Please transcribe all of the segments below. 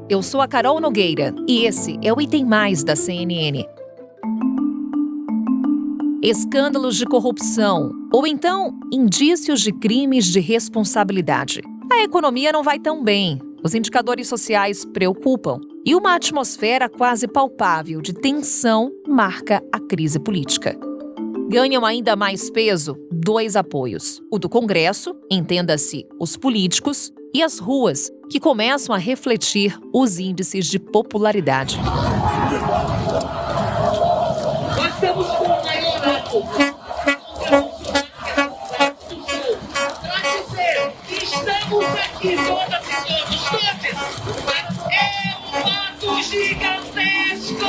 eu sou a Carol Nogueira e esse é o Item Mais da CNN. Escândalos de corrupção ou então indícios de crimes de responsabilidade. A economia não vai tão bem, os indicadores sociais preocupam e uma atmosfera quase palpável de tensão marca a crise política. Ganham ainda mais peso dois apoios: o do Congresso, entenda-se os políticos, e as ruas, que começam a refletir os índices de popularidade. Nós estamos com o maiorato. Estamos aqui todas e todos. É um passo gigantesco.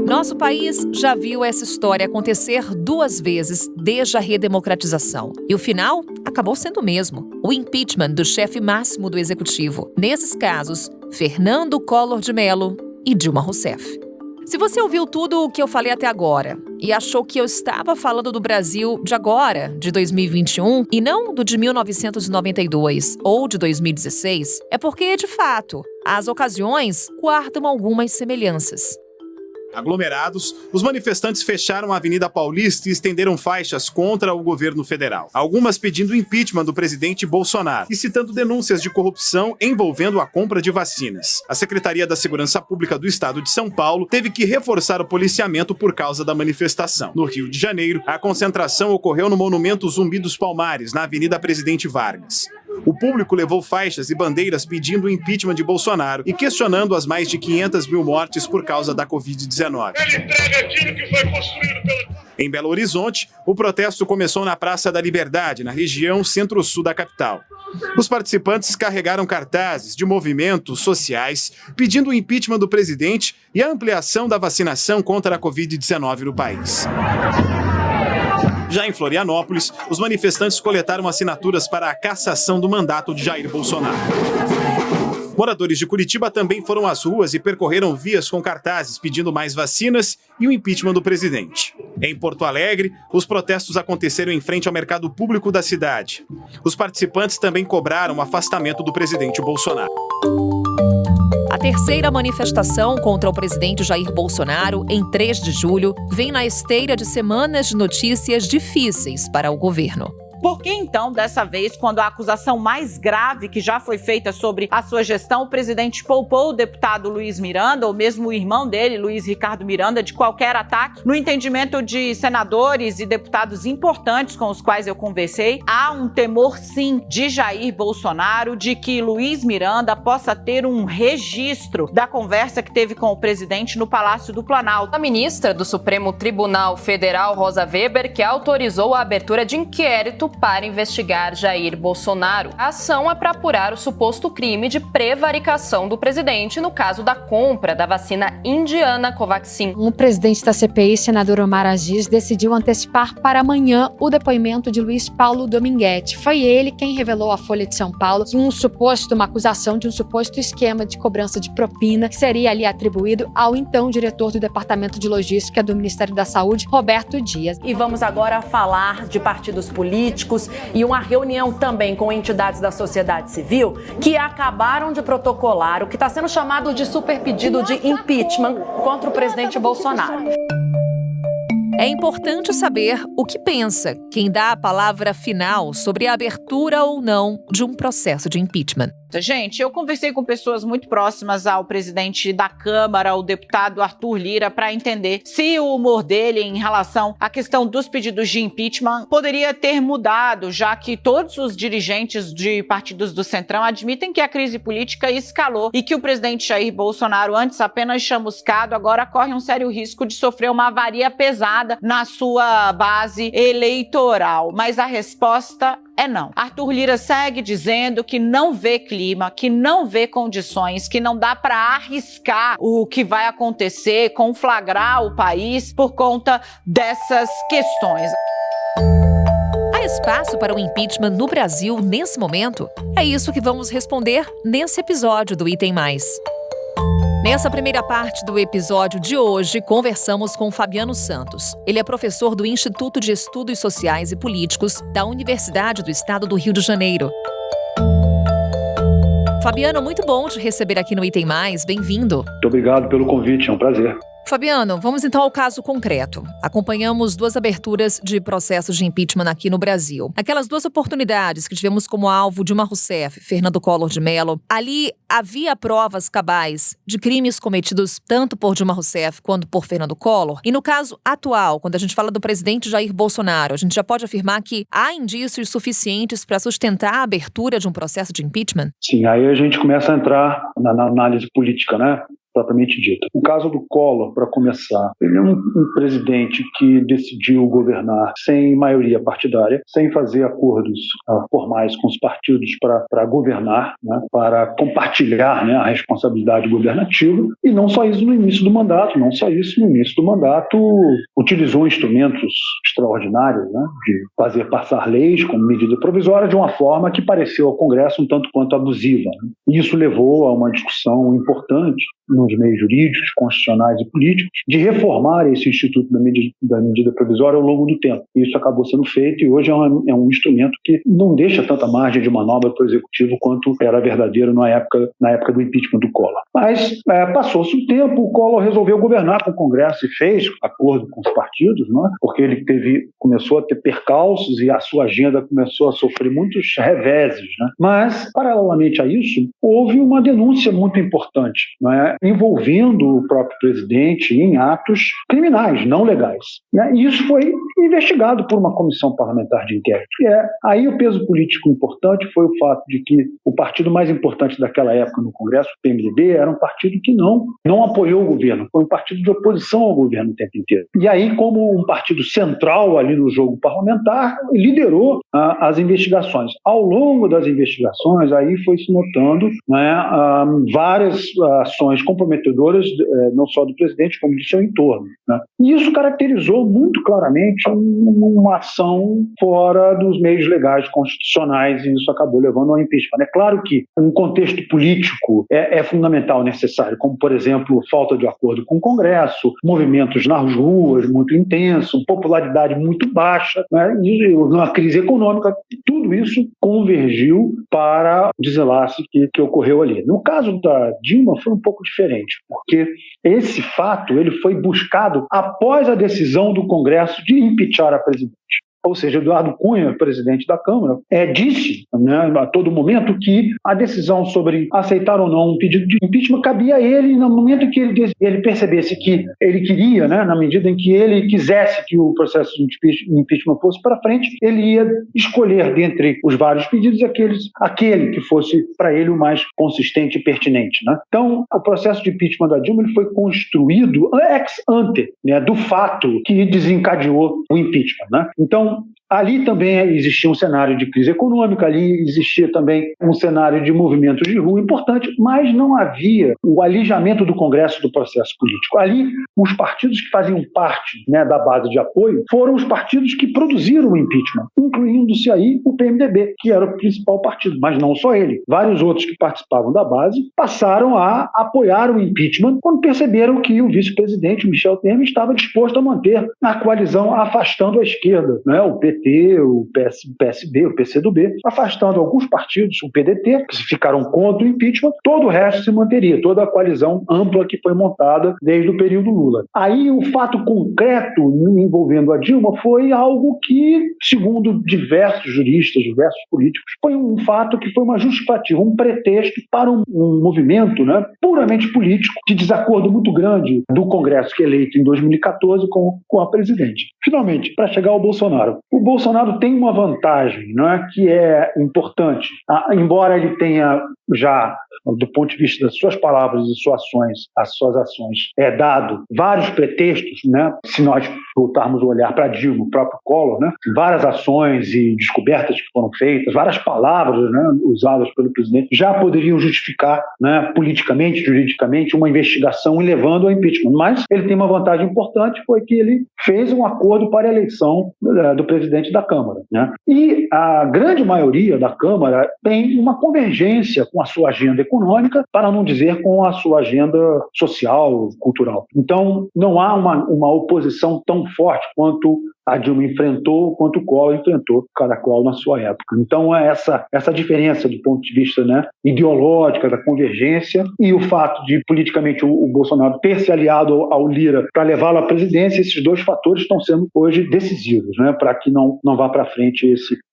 Nosso país já viu essa história acontecer duas vezes desde a redemocratização. E o final acabou sendo o mesmo: o impeachment do chefe máximo do executivo. Nesses casos, Fernando Collor de Mello e Dilma Rousseff. Se você ouviu tudo o que eu falei até agora e achou que eu estava falando do Brasil de agora, de 2021, e não do de 1992 ou de 2016, é porque, de fato, as ocasiões guardam algumas semelhanças. Aglomerados, os manifestantes fecharam a Avenida Paulista e estenderam faixas contra o governo federal. Algumas pedindo o impeachment do presidente Bolsonaro e citando denúncias de corrupção envolvendo a compra de vacinas. A Secretaria da Segurança Pública do Estado de São Paulo teve que reforçar o policiamento por causa da manifestação. No Rio de Janeiro, a concentração ocorreu no Monumento Zumbi dos Palmares, na Avenida Presidente Vargas. O público levou faixas e bandeiras pedindo o impeachment de Bolsonaro e questionando as mais de 500 mil mortes por causa da Covid-19. Ele entrega aquilo que foi construído pela... Em Belo Horizonte, o protesto começou na Praça da Liberdade, na região centro-sul da capital. Os participantes carregaram cartazes de movimentos sociais pedindo o impeachment do presidente e a ampliação da vacinação contra a Covid-19 no país. Já em Florianópolis, os manifestantes coletaram assinaturas para a cassação do mandato de Jair Bolsonaro. Moradores de Curitiba também foram às ruas e percorreram vias com cartazes pedindo mais vacinas e o impeachment do presidente. Em Porto Alegre, os protestos aconteceram em frente ao mercado público da cidade. Os participantes também cobraram o afastamento do presidente Bolsonaro. A terceira manifestação contra o presidente Jair Bolsonaro, em 3 de julho, vem na esteira de semanas de notícias difíceis para o governo. Por que, então, dessa vez, quando a acusação mais grave que já foi feita sobre a sua gestão, o presidente poupou o deputado Luiz Miranda, ou mesmo o irmão dele, Luiz Ricardo Miranda, de qualquer ataque? No entendimento de senadores e deputados importantes com os quais eu conversei, há um temor, sim, de Jair Bolsonaro de que Luiz Miranda possa ter um registro da conversa que teve com o presidente no Palácio do Planalto. A ministra do Supremo Tribunal Federal, Rosa Weber, que autorizou a abertura de inquérito para investigar Jair Bolsonaro. A ação é para apurar o suposto crime de prevaricação do presidente no caso da compra da vacina indiana Covaxin. O presidente da CPI, senador Omar Aziz, decidiu antecipar para amanhã o depoimento de Luiz Paulo Dominguete. Foi ele quem revelou à Folha de São Paulo que uma acusação de um suposto esquema de cobrança de propina que seria ali atribuído ao então diretor do Departamento de Logística do Ministério da Saúde, Roberto Dias. E vamos agora falar de partidos políticos e uma reunião também com entidades da sociedade civil que acabaram de protocolar o que está sendo chamado de super pedido de impeachment contra o presidente Bolsonaro. É importante saber o que pensa quem dá a palavra final sobre a abertura ou não de um processo de impeachment. Gente, eu conversei com pessoas muito próximas ao presidente da Câmara, o deputado Arthur Lira, para entender se o humor dele em relação à questão dos pedidos de impeachment poderia ter mudado, já que todos os dirigentes de partidos do Centrão admitem que a crise política escalou e que o presidente Jair Bolsonaro, antes apenas chamuscado, agora corre um sério risco de sofrer uma avaria pesada na sua base eleitoral. Mas a resposta é não. Arthur Lira segue dizendo que não vê clima, que não vê condições, que não dá para arriscar o que vai acontecer, conflagrar o país por conta dessas questões. Há espaço para o impeachment no Brasil nesse momento? É isso que vamos responder nesse episódio do Item Mais. Nessa primeira parte do episódio de hoje, conversamos com Fabiano Santos. Ele é professor do Instituto de Estudos Sociais e Políticos da Universidade do Estado do Rio de Janeiro. Fabiano, muito bom te receber aqui no Item Mais. Bem-vindo. Muito obrigado pelo convite, é um prazer. Fabiano, vamos então ao caso concreto. Acompanhamos 2 aberturas de processos de impeachment aqui no Brasil. Aquelas 2 oportunidades que tivemos como alvo Dilma Rousseff, Fernando Collor de Mello, ali havia provas cabais de crimes cometidos tanto por Dilma Rousseff quanto por Fernando Collor. E no caso atual, quando a gente fala do presidente Jair Bolsonaro, a gente já pode afirmar que há indícios suficientes para sustentar a abertura de um processo de impeachment? Sim, aí a gente começa a entrar na análise política, né? Propriamente dita. O caso do Collor, para começar, ele é um presidente que decidiu governar sem maioria partidária, sem fazer acordos formais com os partidos para governar, né, para compartilhar, né, a responsabilidade governativa, e não só isso no início do mandato, utilizou instrumentos extraordinários, né, de fazer passar leis como medida provisória de uma forma que pareceu ao Congresso um tanto quanto abusiva, né? Isso levou a uma discussão importante nos meios jurídicos, constitucionais e políticos, de reformar esse instituto da medida provisória ao longo do tempo. Isso acabou sendo feito e hoje é um instrumento que não deixa tanta margem de manobra para o Executivo quanto era verdadeiro na época do impeachment do Collor. Mas passou-se um tempo, o Collor resolveu governar com o Congresso e fez acordo com os partidos, né? Porque ele começou a ter percalços e a sua agenda começou a sofrer muitos reveses, né? Mas, paralelamente a isso, houve uma denúncia muito importante, né, envolvendo o próprio presidente em atos criminais, não legais, né? E isso foi investigado por uma comissão parlamentar de inquérito. Aí o peso político importante foi o fato de que o partido mais importante daquela época no Congresso, o PMDB, era um partido que não apoiou o governo, foi um partido de oposição ao governo o tempo inteiro. E aí, como um partido central ali no jogo parlamentar, liderou as investigações. Ao longo das investigações, aí foi se notando, né, várias ações comprometedoras, não só do presidente, como de seu entorno, né? E isso caracterizou muito claramente uma ação fora dos meios legais constitucionais, e isso acabou levando ao impeachment. É claro que um contexto político é fundamental, necessário, como, por exemplo, falta de acordo com o Congresso, movimentos nas ruas muito intensos, popularidade muito baixa, né? E uma crise econômica, tudo isso convergiu para o desenlace que ocorreu ali. No caso da Dilma foi um pouco diferente, porque esse fato ele foi buscado após a decisão do Congresso de impeachar a presidente. Ou seja, Eduardo Cunha, presidente da Câmara, disse, né, a todo momento que a decisão sobre aceitar ou não um pedido de impeachment cabia a ele no momento em que ele percebesse que ele queria, né, na medida em que ele quisesse que o processo de impeachment fosse para frente, ele ia escolher dentre os vários pedidos aquele que fosse para ele o mais consistente e pertinente, né? Então, o processo de impeachment da Dilma ele foi construído ex ante, né, do fato que desencadeou o impeachment, né? Então, ali também existia um cenário de crise econômica, ali existia também um cenário de movimentos de rua importante, mas não havia o alijamento do Congresso do processo político. Ali, os partidos que faziam parte, né, da base de apoio foram os partidos que produziram o impeachment, incluindo-se aí o PMDB, que era o principal partido, mas não só ele. Vários outros que participavam da base passaram a apoiar o impeachment quando perceberam que o vice-presidente Michel Temer estava disposto a manter a coalizão afastando a esquerda, né, o PT, o PSB, o PCdoB, afastando alguns partidos, o PDT, que ficaram contra o impeachment, todo o resto se manteria, toda a coalizão ampla que foi montada desde o período Lula. Aí o fato concreto envolvendo a Dilma foi algo que, segundo diversos juristas, diversos políticos, foi um fato que foi uma justificativa, um pretexto para um movimento, né, puramente político, de desacordo muito grande do Congresso que é eleito em 2014 com a presidente. Finalmente, para chegar ao Bolsonaro. O Bolsonaro tem uma vantagem, né, que é importante. Embora ele tenha já, do ponto de vista das suas palavras e as suas ações, dado vários pretextos, né, se nós voltarmos o olhar para Dilma, o próprio Collor, né, várias ações e descobertas que foram feitas, várias palavras, né, usadas pelo presidente, já poderiam justificar, né, politicamente, juridicamente, uma investigação e levando ao impeachment. Mas ele tem uma vantagem importante, foi que ele fez um acordo para a eleição do presidente da Câmara, né? E a grande maioria da Câmara tem uma convergência com a sua agenda econômica, para não dizer com a sua agenda social, cultural. Então, não há uma oposição tão forte quanto a Dilma enfrentou quanto o Collor enfrentou, cada qual na sua época. Então, é essa diferença do ponto de vista, né, ideológica, da convergência, e o fato de, politicamente, o Bolsonaro ter se aliado ao Lira para levá-lo à presidência, esses dois fatores estão sendo hoje decisivos, né, para que não vá para frente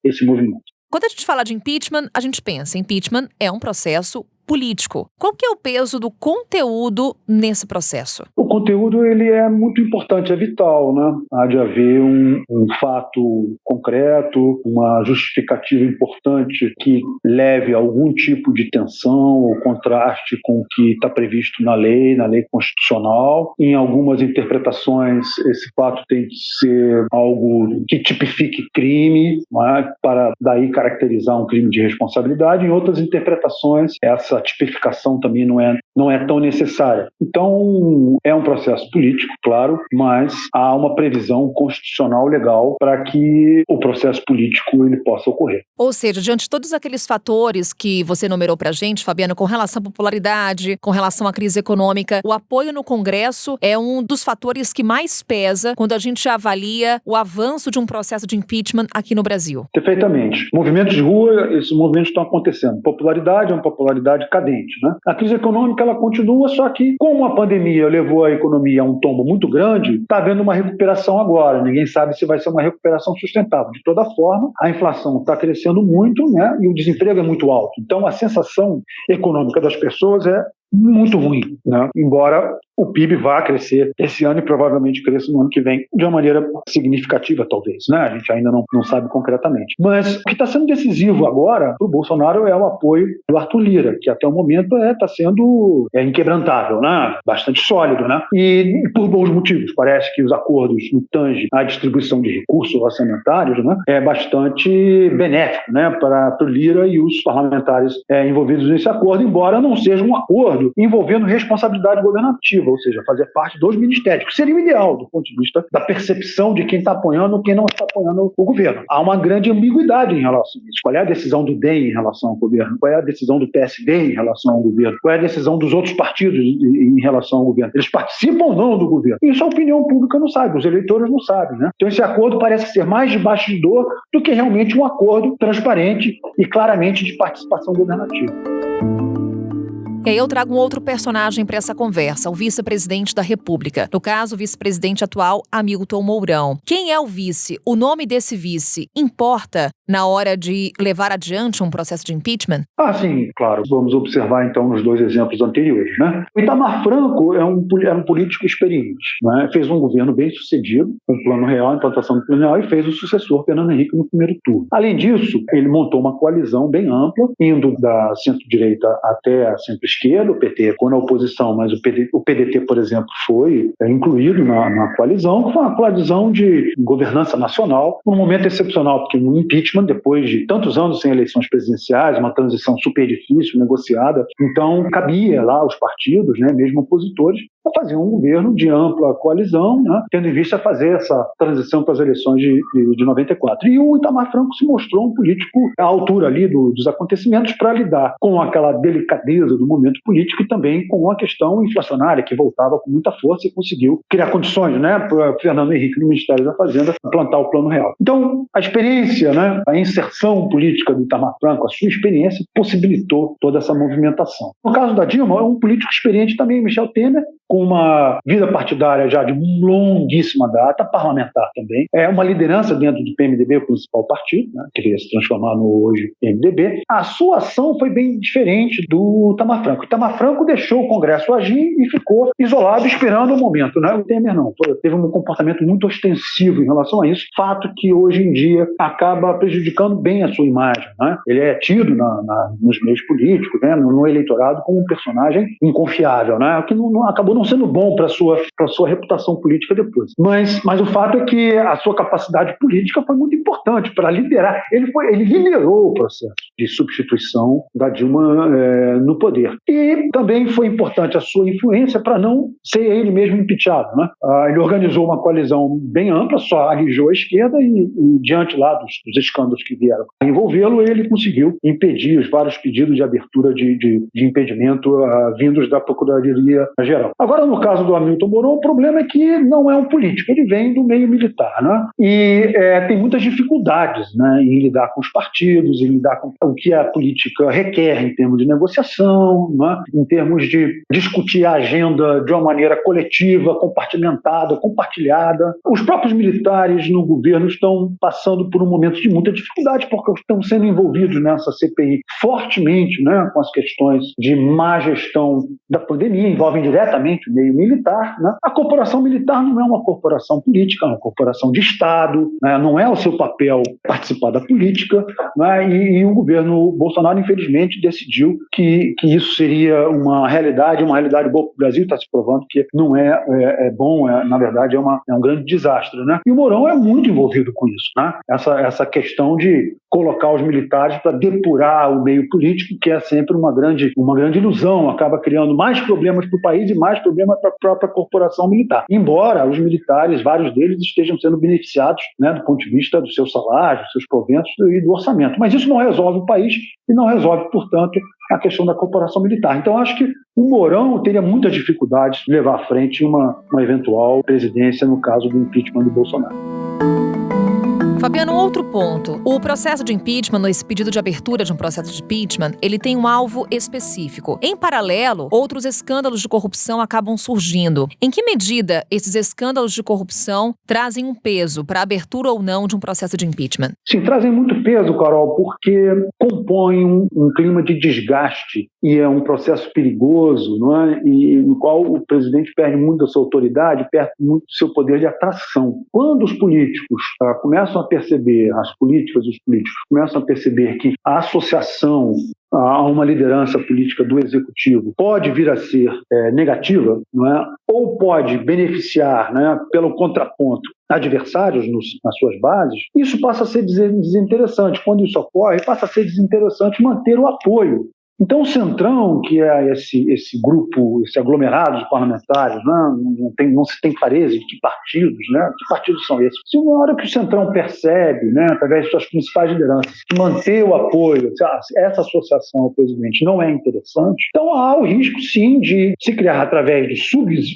esse movimento. Quando a gente fala de impeachment, a gente pensa, impeachment é um processo político. Qual que é o peso do conteúdo nesse processo? O conteúdo ele é muito importante, é vital, né? Há de haver um fato concreto, uma justificativa importante que leve a algum tipo de tensão ou contraste com o que está previsto na lei constitucional. Em algumas interpretações, esse fato tem que ser algo que tipifique crime, né? Para daí caracterizar um crime de responsabilidade. Em outras interpretações, essa tipificação também não é tão necessária. Então, é um processo político, claro, mas há uma previsão constitucional legal para que o processo político ele possa ocorrer. Ou seja, diante de todos aqueles fatores que você enumerou para a gente, Fabiano, com relação à popularidade, com relação à crise econômica, o apoio no Congresso é um dos fatores que mais pesa quando a gente avalia o avanço de um processo de impeachment aqui no Brasil. Perfeitamente. Movimentos de rua, esses movimentos estão acontecendo. Popularidade é uma popularidade cadente, né? A crise econômica ela continua, só que como a pandemia levou a economia a um tombo muito grande, está havendo uma recuperação agora. Ninguém sabe se vai ser uma recuperação sustentável. De toda forma, a inflação está crescendo muito, né? E o desemprego é muito alto. Então, a sensação econômica das pessoas é muito ruim, né? Embora o PIB vá crescer esse ano e provavelmente cresça no ano que vem de uma maneira significativa, talvez, né? A gente ainda não sabe concretamente. Mas o que está sendo decisivo agora para o Bolsonaro é o apoio do Arthur Lira, que até o momento está sendo inquebrantável, né? Bastante sólido, né? E por bons motivos. Parece que os acordos no tange à distribuição de recursos orçamentários, né, é bastante benéfico, né, para o Lira e os parlamentares envolvidos nesse acordo, embora não seja um acordo envolvendo responsabilidade governativa, ou seja, fazer parte dos ministérios, que seria o ideal do ponto de vista da percepção de quem está apoiando ou quem não está apoiando o governo. Há uma grande ambiguidade em relação a isso. Qual é a decisão do DEM em relação ao governo? Qual é a decisão do PSD em relação ao governo? Qual é a decisão dos outros partidos em relação ao governo? Eles participam ou não do governo? Isso a opinião pública não sabe, os eleitores não sabem, né? Então esse acordo parece ser mais de bastidor do que realmente um acordo transparente e claramente de participação governativa. E aí eu trago um outro personagem para essa conversa, o vice-presidente da República. No caso, o vice-presidente atual, Hamilton Mourão. Quem é o vice? O nome desse vice importa na hora de levar adiante um processo de impeachment? Sim, claro. Vamos observar, então, nos dois exemplos anteriores, né? O Itamar Franco era um político experiente, né? Fez um governo bem sucedido, com o Plano Real, a implantação do Plano Real, e fez o sucessor, Fernando Henrique, no primeiro turno. Além disso, ele montou uma coalizão bem ampla, indo da centro-direita até a centro-esquerda, o PT ficou na oposição, mas o PDT, por exemplo, foi incluído na coalizão, que foi uma coalizão de governança nacional, num momento excepcional, porque no impeachment, depois de tantos anos sem eleições presidenciais, uma transição super difícil, negociada, então cabia lá os partidos, né, mesmo opositores, a fazer um governo de ampla coalizão, né, tendo em vista fazer essa transição para as eleições de 94. E o Itamar Franco se mostrou um político à altura ali dos acontecimentos para lidar com aquela delicadeza do momento político e também com a questão inflacionária que voltava com muita força e conseguiu criar condições, né, para Fernando Henrique no Ministério da Fazenda implantar o Plano Real. Então, a experiência, né, a inserção política do Itamar Franco, a sua experiência possibilitou toda essa movimentação. No caso da Dilma, é um político experiente também, Michel Temer, com uma vida partidária já de longuíssima data, parlamentar também. É uma liderança dentro do PMDB, o principal partido, né, que queria se transformar no hoje PMDB. A sua ação foi bem diferente do Itamar Franco. O Itamar Franco deixou o Congresso agir e ficou isolado esperando o momento, né? O Temer não. Teve um comportamento muito ostensivo em relação a isso, fato que hoje em dia acaba prejudicando bem a sua imagem, né? Ele é tido nos meios políticos, né, no eleitorado, como um personagem inconfiável, né? O que acabou não sendo bom para a sua reputação política depois. Mas o fato é que a sua capacidade política foi muito importante para liderar. Ele liderou o processo de substituição da Dilma no poder. E também foi importante a sua influência para não ser ele mesmo impeachado, né? Ele organizou uma coalizão bem ampla, só alijou a esquerda e diante lá dos escândalos que vieram envolvê-lo, ele conseguiu impedir os vários pedidos de abertura de impedimento vindos da Procuradoria-Geral. Agora, no caso do Hamilton Mourão, o problema é que não é um político, ele vem do meio militar, né? E tem muitas dificuldades, né, em lidar com os partidos, em lidar com o que a política requer em termos de negociação, né, em termos de discutir a agenda de uma maneira coletiva, compartimentada, compartilhada. Os próprios militares no governo estão passando por um momento de muita dificuldade, porque estão sendo envolvidos nessa CPI fortemente, né, com as questões de má gestão da pandemia, envolvem diretamente o meio militar, né? A corporação militar não é uma corporação política, é uma corporação de Estado, né? Não é o seu papel participar da política, né? E o governo Bolsonaro, infelizmente, decidiu que isso seria uma realidade boa para o Brasil, está se provando que não é bom, na verdade é um grande desastre, né? E o Mourão é muito envolvido com isso, né? Essa questão de colocar os militares para depurar o meio político, que é sempre uma grande ilusão, acaba criando mais problemas para o país e mais problemas para a própria corporação militar. Embora os militares, vários deles, estejam sendo beneficiados, né, do ponto de vista dos seus salários, dos seus proventos e do orçamento. Mas isso não resolve o país e não resolve, portanto, a questão da corporação militar. Então, acho que o Mourão teria muitas dificuldades de levar à frente uma eventual presidência no caso do impeachment do Bolsonaro. Fabiano, outro ponto. O processo de impeachment, esse pedido de abertura de um processo de impeachment, ele tem um alvo específico. Em paralelo, outros escândalos de corrupção acabam surgindo. Em que medida esses escândalos de corrupção trazem um peso para a abertura ou não de um processo de impeachment? Sim, trazem muito peso, Carol, porque compõem um clima de desgaste e é um processo perigoso, não é? E no qual o presidente perde muito da sua autoridade, perde muito do seu poder de atração. Quando os políticos começam a perceber, as políticas e os políticos começam a perceber que a associação a uma liderança política do executivo pode vir a ser negativa, não é? Ou pode beneficiar, né, pelo contraponto, adversários nas suas bases, isso passa a ser desinteressante. Quando isso ocorre, passa a ser desinteressante manter o apoio. Então, o Centrão, que é esse grupo, esse aglomerado de parlamentares, né, não se tem clareza de que partidos, né, que partidos são esses. Se na hora que o Centrão percebe, né, através de suas principais lideranças, que manter o apoio, essa associação ao presidente não é interessante, então há o risco, sim, de se criar, através de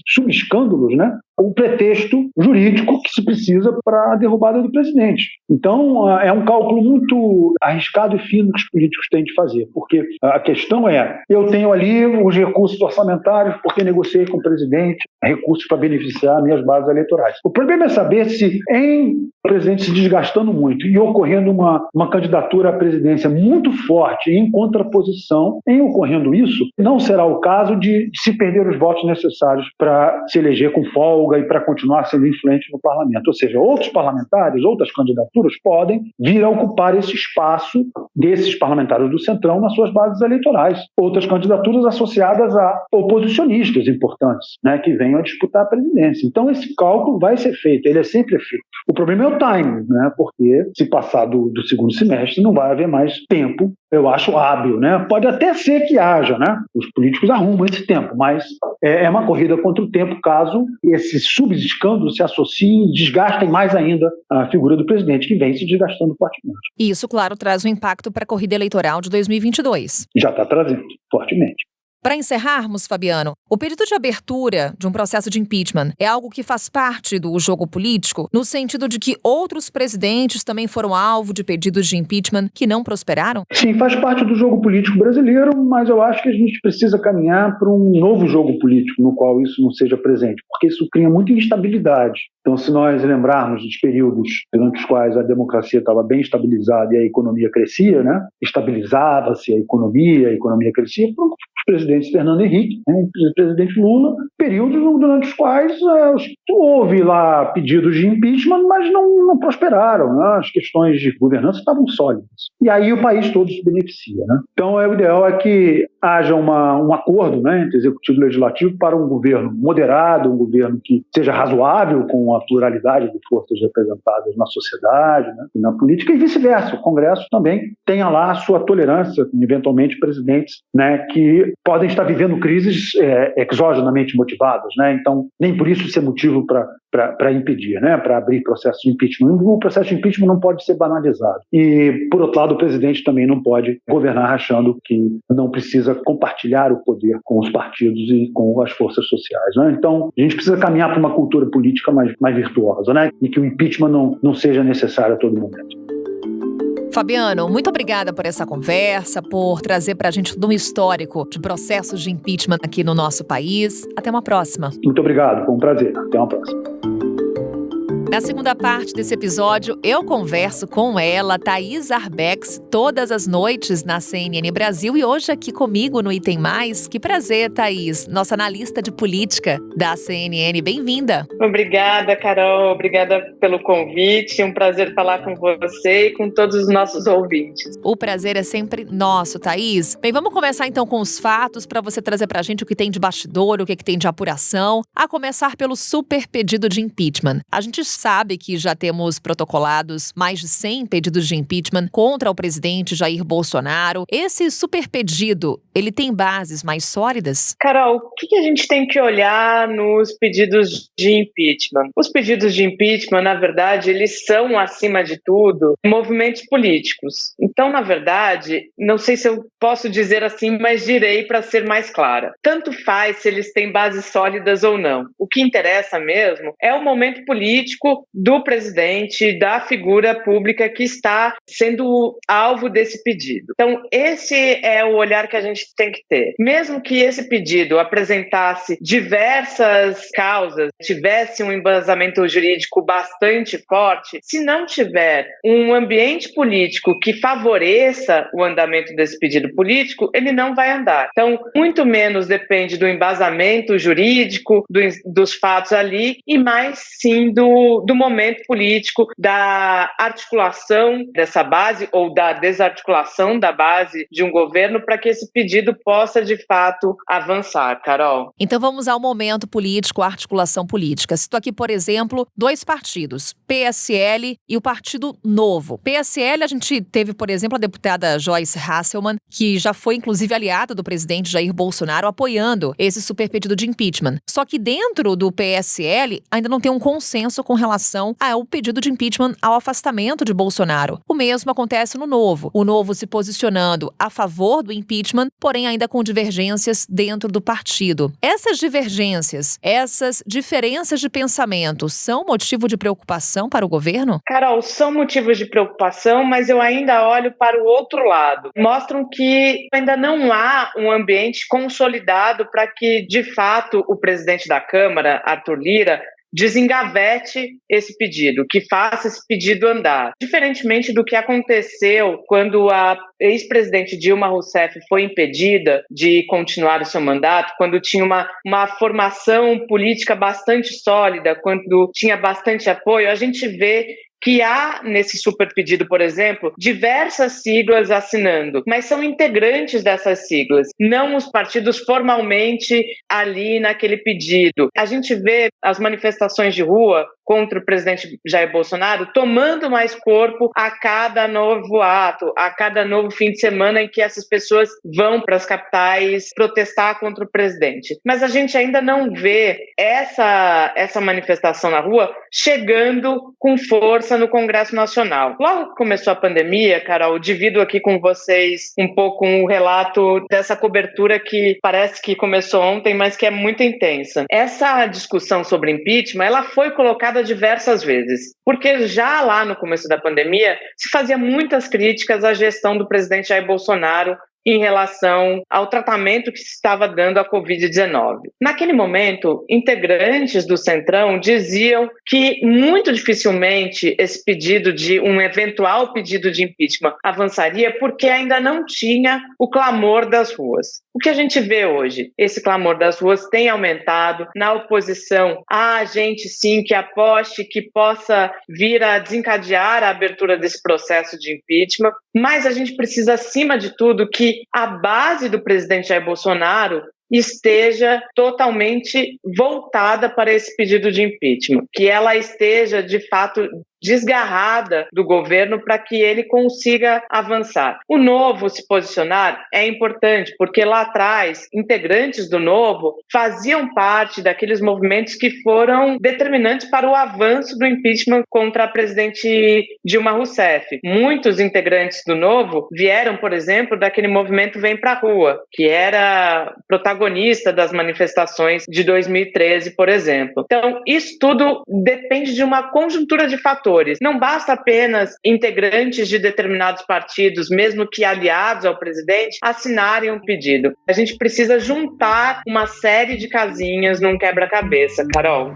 subescândalos, né, o pretexto jurídico que se precisa para a derrubada do presidente. Então, é um cálculo muito arriscado e fino que os políticos têm de fazer, porque a questão é, eu tenho ali os recursos orçamentários porque negociei com o presidente recursos para beneficiar minhas bases eleitorais. O problema é saber se, em o presidente se desgastando muito e ocorrendo uma candidatura à presidência muito forte em contraposição, em ocorrendo isso, não será o caso de se perder os votos necessários para se eleger com folga e para continuar sendo influente no parlamento. Ou seja, outros parlamentares, outras candidaturas podem vir a ocupar esse espaço desses parlamentares do Centrão nas suas bases eleitorais. Outras candidaturas associadas a oposicionistas importantes, né, que venham a disputar a presidência. Então, esse cálculo vai ser feito, ele é sempre feito. O problema é o timing, né, porque se passar do segundo semestre, não vai haver mais tempo, eu acho, hábil, né? Pode até ser que haja, né? Os políticos arrumam esse tempo, mas é uma corrida contra o tempo caso esses subescândalos se associem e desgastem mais ainda a figura do presidente, que vem se desgastando fortemente. E isso, claro, traz um impacto para a corrida eleitoral de 2022. Já está trazendo, fortemente. Para encerrarmos, Fabiano, o pedido de abertura de um processo de impeachment é algo que faz parte do jogo político, no sentido de que outros presidentes também foram alvo de pedidos de impeachment que não prosperaram? Sim, faz parte do jogo político brasileiro, mas eu acho que a gente precisa caminhar para um novo jogo político no qual isso não seja presente, porque isso cria muita instabilidade. Então, se nós lembrarmos dos períodos durante os quais a democracia estava bem estabilizada e a economia crescia, né? Estabilizava-se a economia crescia, por presidente Fernando Henrique, né, e o presidente Lula, períodos durante os quais houve lá pedidos de impeachment, mas não prosperaram, né? As questões de governança estavam sólidas. E aí o país todo se beneficia, né? Então, o ideal é que haja um acordo, né, entre executivo e legislativo para um governo moderado, um governo que seja razoável com a pluralidade de forças representadas na sociedade, né, e na política, e vice-versa. O Congresso também tenha lá a sua tolerância, eventualmente presidentes, né, que podem estar vivendo crises exogenamente motivadas, né? Então, nem por isso ser motivo para impedir, né? Para abrir processo de impeachment. O processo de impeachment não pode ser banalizado. E, por outro lado, o presidente também não pode governar achando que não precisa compartilhar o poder com os partidos e com as forças sociais, né? Então, a gente precisa caminhar para uma cultura política mais virtuosa, né? E que o impeachment não seja necessário a todo momento. Fabiano, muito obrigada por essa conversa, por trazer para a gente todo um histórico de processos de impeachment aqui no nosso país. Até uma próxima. Muito obrigado, foi um prazer. Até uma próxima. Na segunda parte desse episódio, eu converso com ela, Thaís Arbex, todas as noites na CNN Brasil e hoje aqui comigo no Item Mais. Que prazer, Thaís, nossa analista de política da CNN. Bem-vinda. Obrigada, Carol. Obrigada pelo convite. Um prazer falar com você e com todos os nossos ouvintes. O prazer é sempre nosso, Thaís. Bem, vamos começar então com os fatos para você trazer pra gente o que tem de bastidor, o que tem de apuração. A começar pelo super pedido de impeachment. A gente sabe que já temos protocolados mais de 100 pedidos de impeachment contra o presidente Jair Bolsonaro. Esse super pedido, ele tem bases mais sólidas? Carol, o que a gente tem que olhar nos pedidos de impeachment? Os pedidos de impeachment, na verdade, eles são, acima de tudo, movimentos políticos. Então, na verdade, não sei se eu posso dizer assim, mas direi para ser mais clara. Tanto faz se eles têm bases sólidas ou não. O que interessa mesmo é o momento político do presidente, da figura pública que está sendo alvo desse pedido. Então, esse é o olhar que a gente tem que ter. Mesmo que esse pedido apresentasse diversas causas, tivesse um embasamento jurídico bastante forte, se não tiver um ambiente político que favoreça o andamento desse pedido político, ele não vai andar. Então, muito menos depende do embasamento jurídico, dos fatos ali, e mais sim do momento político, da articulação dessa base ou da desarticulação da base de um governo para que esse pedido possa, de fato, avançar, Carol. Então vamos ao momento político, a articulação política. Cito aqui, por exemplo, 2 partidos, PSL e o Partido Novo. PSL, a gente teve, por exemplo, a deputada Joyce Hasselmann, que já foi, inclusive, aliada do presidente Jair Bolsonaro, apoiando esse super pedido de impeachment. Só que dentro do PSL ainda não tem um consenso com relação ao pedido de impeachment ao afastamento de Bolsonaro. O mesmo acontece no Novo. O Novo se posicionando a favor do impeachment, porém ainda com divergências dentro do partido. Essas divergências, essas diferenças de pensamento são motivo de preocupação para o governo? Carol, são motivos de preocupação, mas eu ainda olho para o outro lado. Mostram que ainda não há um ambiente consolidado para que, de fato, o presidente da Câmara, Arthur Lira, desengavete esse pedido, que faça esse pedido andar. Diferentemente do que aconteceu quando a ex-presidente Dilma Rousseff foi impedida de continuar o seu mandato, quando tinha uma formação política bastante sólida, quando tinha bastante apoio, a gente vê que há nesse super pedido, por exemplo, diversas siglas assinando, mas são integrantes dessas siglas, não os partidos formalmente ali naquele pedido. A gente vê as manifestações de rua contra o presidente Jair Bolsonaro tomando mais corpo a cada novo ato, a cada novo fim de semana em que essas pessoas vão para as capitais protestar contra o presidente. Mas a gente ainda não vê essa manifestação na rua chegando com força no Congresso Nacional. Logo que começou a pandemia, Carol, divido aqui com vocês um pouco um relato dessa cobertura que parece que começou ontem, mas que é muito intensa. Essa discussão sobre impeachment, ela foi colocada diversas vezes, porque já lá no começo da pandemia se fazia muitas críticas à gestão do presidente Jair Bolsonaro em relação ao tratamento que se estava dando à Covid-19. Naquele momento, integrantes do Centrão diziam que muito dificilmente esse pedido um eventual pedido de impeachment avançaria porque ainda não tinha o clamor das ruas. O que a gente vê hoje? Esse clamor das ruas tem aumentado. Na oposição, há gente sim que aposte que possa vir a desencadear a abertura desse processo de impeachment, mas a gente precisa, acima de tudo, que a base do presidente Jair Bolsonaro esteja totalmente voltada para esse pedido de impeachment, que ela esteja, de fato, desgarrada do governo para que ele consiga avançar. O Novo se posicionar é importante, porque lá atrás, integrantes do Novo faziam parte daqueles movimentos que foram determinantes para o avanço do impeachment contra a presidente Dilma Rousseff. Muitos integrantes do Novo vieram, por exemplo, daquele movimento Vem Pra Rua, que era protagonista das manifestações de 2013, por exemplo. Então, isso tudo depende de uma conjuntura de fatores. Não basta apenas integrantes de determinados partidos, mesmo que aliados ao presidente, assinarem um pedido. A gente precisa juntar uma série de casinhas num quebra-cabeça, Carol.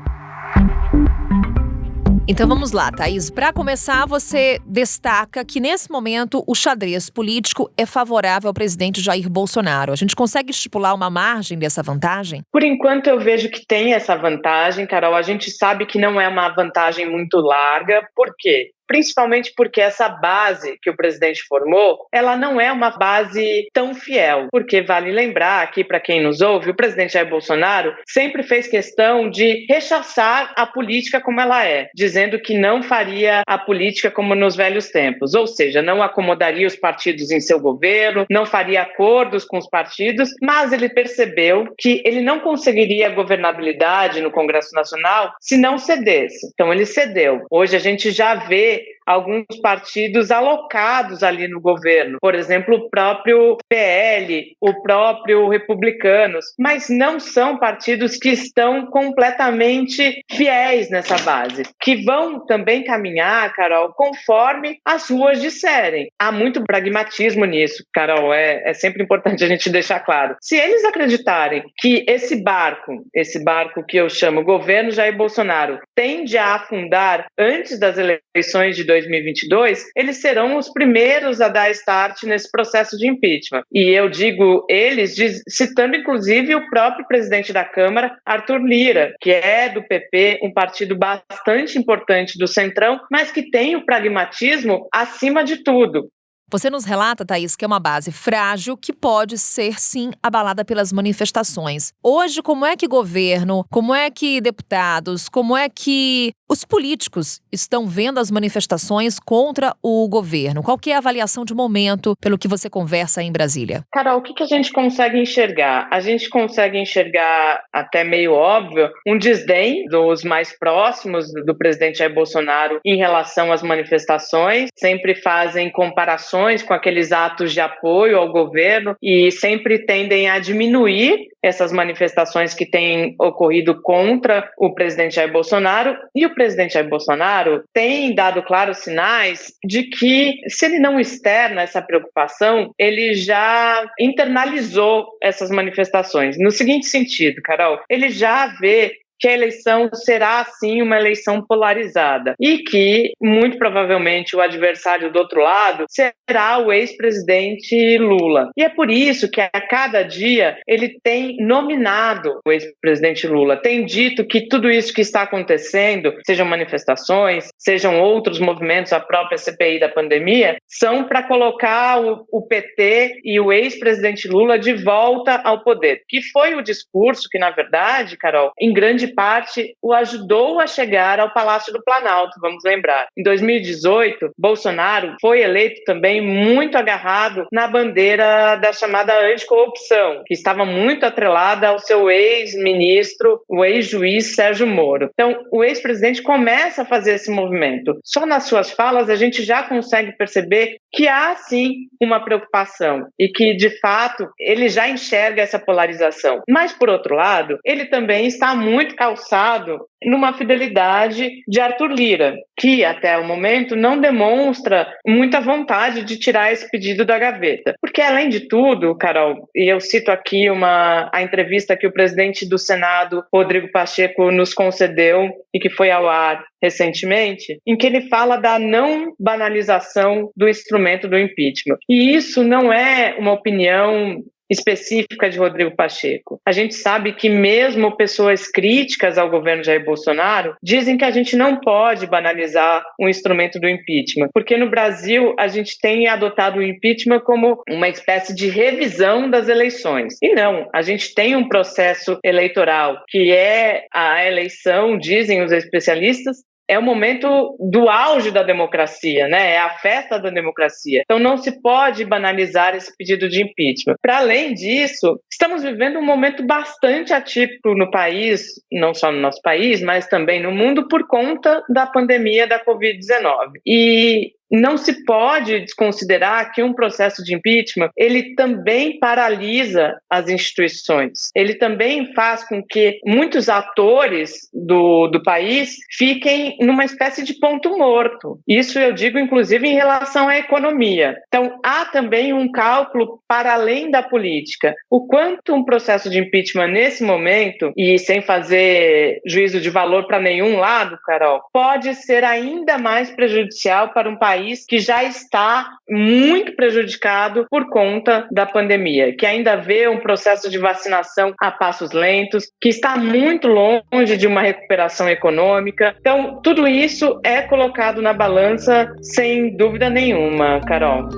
Então vamos lá, Thaís. Para começar, você destaca que nesse momento o xadrez político é favorável ao presidente Jair Bolsonaro. A gente consegue estipular uma margem dessa vantagem? Por enquanto eu vejo que tem essa vantagem, Carol. A gente sabe que não é uma vantagem muito larga. Por quê? Principalmente porque essa base que o presidente formou, ela não é uma base tão fiel, porque vale lembrar aqui para quem nos ouve, o presidente Jair Bolsonaro sempre fez questão de rechaçar a política como ela é, dizendo que não faria a política como nos velhos tempos, ou seja, não acomodaria os partidos em seu governo, não faria acordos com os partidos, mas ele percebeu que ele não conseguiria governabilidade no Congresso Nacional se não cedesse. Então ele cedeu. Hoje a gente já vê alguns partidos alocados ali no governo, por exemplo, o próprio PL, o próprio Republicanos, mas não são partidos que estão completamente fiéis nessa base, que vão também caminhar, Carol, conforme as ruas disserem. Há muito pragmatismo nisso, Carol, é sempre importante a gente deixar claro. Se eles acreditarem que esse barco que eu chamo governo Jair Bolsonaro, tende a afundar antes das eleições de 2022, eles serão os primeiros a dar start nesse processo de impeachment. E eu digo eles, citando inclusive o próprio presidente da Câmara, Arthur Lira, que é do PP, um partido bastante importante do Centrão, mas que tem o pragmatismo acima de tudo. Você nos relata, Thaís, que é uma base frágil que pode ser, sim, abalada pelas manifestações. Hoje, como é que governo, como é que deputados, como é que os políticos estão vendo as manifestações contra o governo? Qual que é a avaliação de momento pelo que você conversa aí em Brasília? Carol, o que a gente consegue enxergar? A gente consegue enxergar, até meio óbvio, um desdém dos mais próximos do presidente Jair Bolsonaro em relação às manifestações. Sempre fazem comparações com aqueles atos de apoio ao governo e sempre tendem a diminuir essas manifestações que têm ocorrido contra o presidente Jair Bolsonaro. E o presidente Jair Bolsonaro tem dado claros sinais de que, se ele não externa essa preocupação, ele já internalizou essas manifestações. No seguinte sentido, Carol, ele já vê que a eleição será, sim, uma eleição polarizada e que, muito provavelmente, o adversário do outro lado será o ex-presidente Lula. E é por isso que, a cada dia, ele tem nominado o ex-presidente Lula, tem dito que tudo isso que está acontecendo, sejam manifestações, sejam outros movimentos, a própria CPI da pandemia, são para colocar o PT e o ex-presidente Lula de volta ao poder, que foi o discurso que, na verdade, Carol, em grande parte, o ajudou a chegar ao Palácio do Planalto, vamos lembrar. Em 2018, Bolsonaro foi eleito também muito agarrado na bandeira da chamada anticorrupção, que estava muito atrelada ao seu ex-ministro, o ex-juiz Sérgio Moro. Então, o ex-presidente começa a fazer esse movimento. Só nas suas falas a gente já consegue perceber que há, sim, uma preocupação e que, de fato, ele já enxerga essa polarização. Mas, por outro lado, ele também está muito calçado numa fidelidade de Arthur Lira, que até o momento não demonstra muita vontade de tirar esse pedido da gaveta. Porque, além de tudo, Carol, e eu cito aqui a entrevista que o presidente do Senado, Rodrigo Pacheco, nos concedeu e que foi ao ar recentemente, em que ele fala da não banalização do instrumento do impeachment. E isso não é uma opinião específica de Rodrigo Pacheco. A gente sabe que mesmo pessoas críticas ao governo Jair Bolsonaro dizem que a gente não pode banalizar o instrumento do impeachment, porque no Brasil a gente tem adotado o impeachment como uma espécie de revisão das eleições. E não, a gente tem um processo eleitoral que é a eleição, dizem os especialistas, é o momento do auge da democracia, né? É a festa da democracia. Então não se pode banalizar esse pedido de impeachment. Para além disso, estamos vivendo um momento bastante atípico no país, não só no nosso país, mas também no mundo, por conta da pandemia da Covid-19. E não se pode desconsiderar que um processo de impeachment, ele também paralisa as instituições. Ele também faz com que muitos atores do país fiquem numa espécie de ponto morto. Isso eu digo, inclusive, em relação à economia. Então, há também um cálculo para além da política. O quanto um processo de impeachment nesse momento, e sem fazer juízo de valor para nenhum lado, Carol, pode ser ainda mais prejudicial para um país que já está muito prejudicado por conta da pandemia, que ainda vê um processo de vacinação a passos lentos, que está muito longe de uma recuperação econômica. Então, tudo isso é colocado na balança sem dúvida nenhuma, Carol.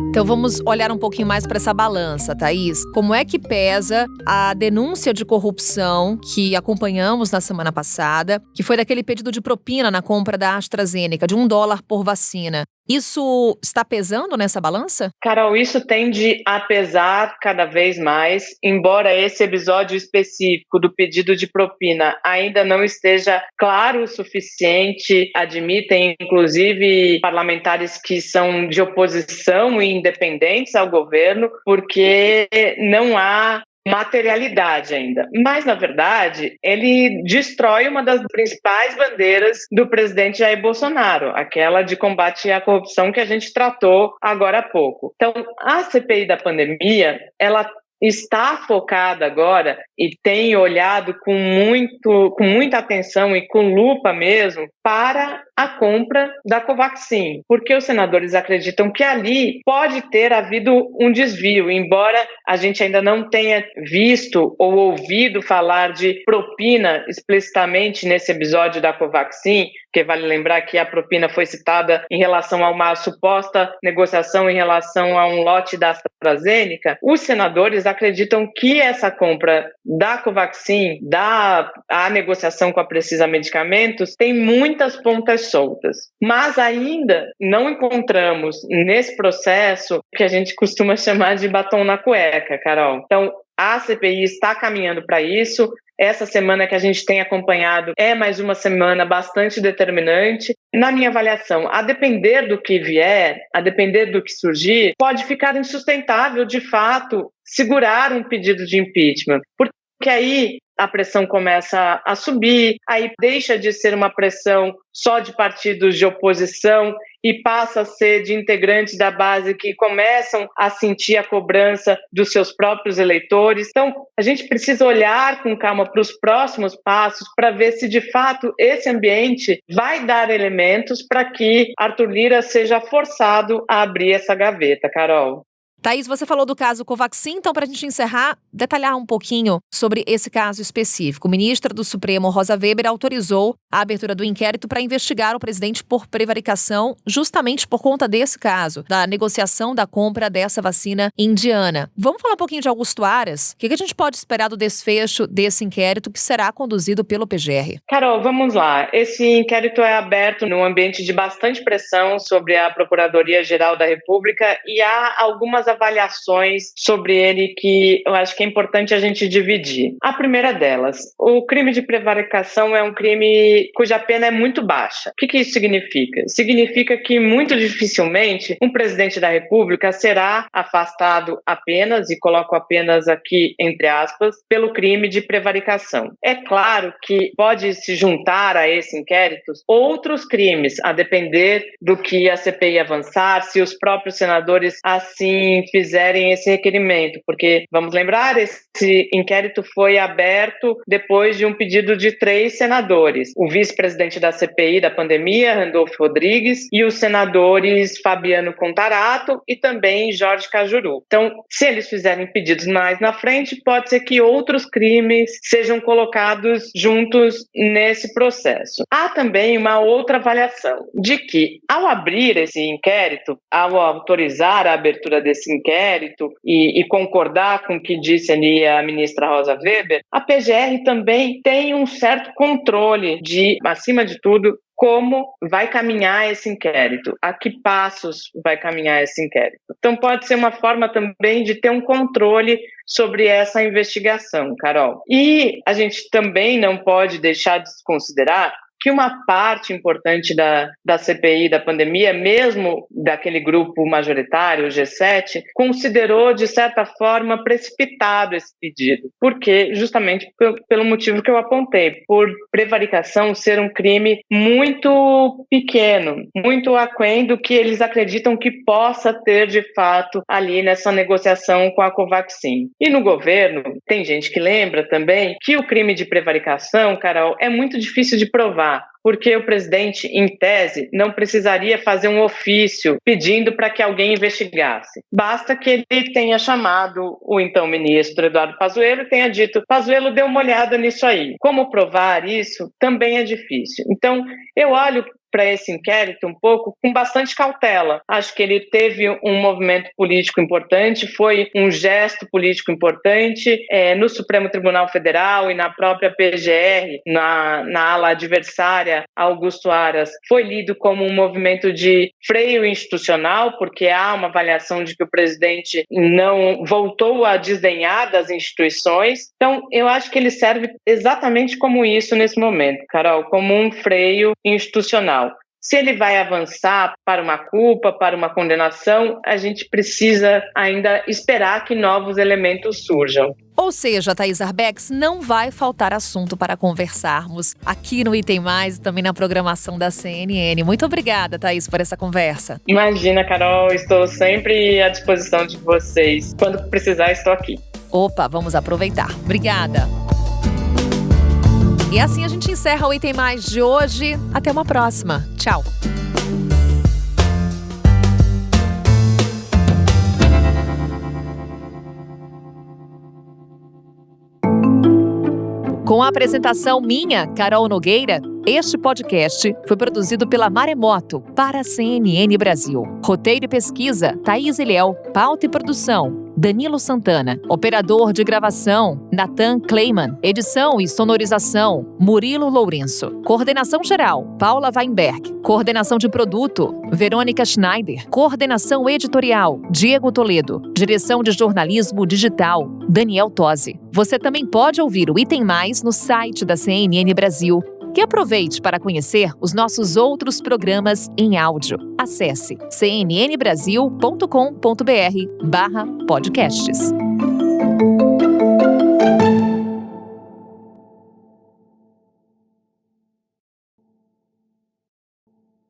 Então vamos olhar um pouquinho mais para essa balança, Thaís. Como é que pesa a denúncia de corrupção que acompanhamos na semana passada, que foi daquele pedido de propina na compra da AstraZeneca, de $1 por vacina? Isso está pesando nessa balança? Carol, isso tende a pesar cada vez mais, embora esse episódio específico do pedido de propina ainda não esteja claro o suficiente. Admitem, inclusive, parlamentares que são de oposição e independentes ao governo, porque não há materialidade ainda. Mas, na verdade, ele destrói uma das principais bandeiras do presidente Jair Bolsonaro, aquela de combate à corrupção que a gente tratou agora há pouco. Então, a CPI da pandemia, ela está focada agora e tem olhado com muita atenção e com lupa mesmo para a compra da Covaxin, porque os senadores acreditam que ali pode ter havido um desvio, embora a gente ainda não tenha visto ou ouvido falar de propina explicitamente nesse episódio da Covaxin, porque vale lembrar que a propina foi citada em relação a uma suposta negociação em relação a um lote da AstraZeneca. Os senadores acreditam que essa compra da Covaxin, a negociação com a Precisa Medicamentos, tem muitas pontas soltas. Mas ainda não encontramos nesse processo o que a gente costuma chamar de batom na cueca, Carol. Então, a CPI está caminhando para isso. Essa semana que a gente tem acompanhado é mais uma semana bastante determinante. Na minha avaliação, a depender do que vier, a depender do que surgir, pode ficar insustentável, de fato, segurar um pedido de impeachment. Porque aí a pressão começa a subir, aí deixa de ser uma pressão só de partidos de oposição e passa a ser de integrantes da base que começam a sentir a cobrança dos seus próprios eleitores. Então, a gente precisa olhar com calma para os próximos passos para ver se, de fato, esse ambiente vai dar elementos para que Arthur Lira seja forçado a abrir essa gaveta, Carol. Thaís, você falou do caso Covaxin, então para a gente encerrar, detalhar um pouquinho sobre esse caso específico. O ministro do Supremo, Rosa Weber, autorizou a abertura do inquérito para investigar o presidente por prevaricação, justamente por conta desse caso, da negociação da compra dessa vacina indiana. Vamos falar um pouquinho de Augusto Aras? O que a gente pode esperar do desfecho desse inquérito que será conduzido pelo PGR? Carol, vamos lá. Esse inquérito é aberto num ambiente de bastante pressão sobre a Procuradoria-Geral da República e há algumas avaliações sobre ele que eu acho que é importante a gente dividir. A primeira delas, o crime de prevaricação é um crime cuja pena é muito baixa. O que isso significa? Significa que muito dificilmente um presidente da República será afastado apenas, e coloco apenas aqui entre aspas, pelo crime de prevaricação. É claro que pode se juntar a esse inquérito outros crimes, a depender do que a CPI avançar, se os próprios senadores assim fizerem esse requerimento, porque, vamos lembrar, esse inquérito foi aberto depois de um pedido de 3 senadores, o vice-presidente da CPI da pandemia, Randolfo Rodrigues, e os senadores Fabiano Contarato e também Jorge Cajuru. Então, se eles fizerem pedidos mais na frente, pode ser que outros crimes sejam colocados juntos nesse processo. Há também uma outra avaliação de que, ao abrir esse inquérito, ao autorizar a abertura desse esse inquérito e concordar com o que disse ali a ministra Rosa Weber, a PGR também tem um certo controle de, acima de tudo, como vai caminhar esse inquérito, a que passos vai caminhar esse inquérito. Então pode ser uma forma também de ter um controle sobre essa investigação, Carol. E a gente também não pode deixar de considerar que uma parte importante da CPI da pandemia, mesmo daquele grupo majoritário, o G7, considerou, de certa forma, precipitado esse pedido. Porque, justamente pelo motivo que eu apontei, por prevaricação ser um crime muito pequeno, muito aquém do que eles acreditam que possa ter, de fato, ali nessa negociação com a Covaxin. E no governo, tem gente que lembra também que o crime de prevaricação, Carol, é muito difícil de provar, porque o presidente, em tese, não precisaria fazer um ofício pedindo para que alguém investigasse. Basta que ele tenha chamado o então ministro Eduardo Pazuello e tenha dito: Pazuello, dê uma olhada nisso aí. Como provar isso também é difícil. Então, eu olho para esse inquérito um pouco com bastante cautela. Acho que ele teve um movimento político importante, foi um gesto político importante no Supremo Tribunal Federal e na própria PGR, na ala adversária, Augusto Aras, foi lido como um movimento de freio institucional, porque há uma avaliação de que o presidente não voltou a desdenhar das instituições. Então, eu acho que ele serve exatamente como isso nesse momento, Carol, como um freio institucional. Se ele vai avançar para uma culpa, para uma condenação, a gente precisa ainda esperar que novos elementos surjam. Ou seja, Thaís Arbex, não vai faltar assunto para conversarmos aqui no Item Mais e também na programação da CNN. Muito obrigada, Thaís, por essa conversa. Imagina, Carol, estou sempre à disposição de vocês. Quando precisar, estou aqui. Opa, vamos aproveitar. Obrigada. E assim a gente encerra o Item Mais de hoje. Até uma próxima. Tchau. Com a apresentação minha, Carol Nogueira, este podcast foi produzido pela Maremoto para a CNN Brasil. Roteiro e pesquisa, Thaís Ilhéu. Pauta e produção, Danilo Santana. Operador de gravação, Nathan Kleiman. Edição e sonorização, Murilo Lourenço. Coordenação geral, Paula Weinberg. Coordenação de produto, Verônica Schneider. Coordenação editorial, Diego Toledo. Direção de jornalismo digital, Daniel Tosi. Você também pode ouvir o Item Mais no site da CNN Brasil. E aproveite para conhecer os nossos outros programas em áudio. Acesse cnnbrasil.com.br/podcasts.